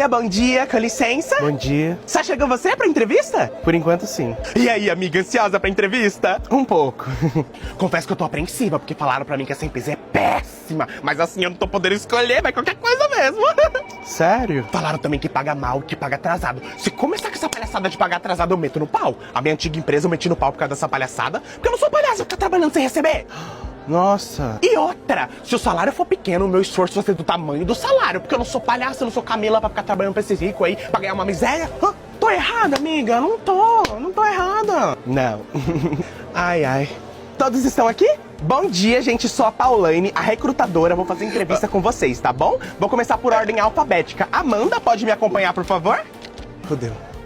bom dia, com licença. Bom dia. Só chegou você pra entrevista? Por enquanto, sim. E aí, amiga, ansiosa pra entrevista? Um pouco. Confesso que eu tô apreensiva, porque falaram pra mim que essa empresa é péssima. Mas assim, eu não tô podendo escolher, vai qualquer coisa mesmo. Sério? Falaram também que paga mal, que paga atrasado. Se começar com essa palhaçada de pagar atrasado, eu meto no pau. A minha antiga empresa eu meti no pau por causa dessa palhaçada, porque eu não sou palhaço, eu ficar trabalhando sem receber. Nossa. E outra, se o salário for pequeno, o meu esforço vai ser do tamanho do salário, porque eu não sou palhaço, eu não sou Camila pra ficar trabalhando pra esses ricos aí, pra ganhar uma miséria. Tô errada, amiga? Não tô errada. Não. Ai, ai. Todos estão aqui? Bom dia, gente. Sou a Paulane, a recrutadora. Vou fazer entrevista com vocês, tá bom? Vou começar por ordem alfabética. Amanda, pode me acompanhar, por favor? Fudeu.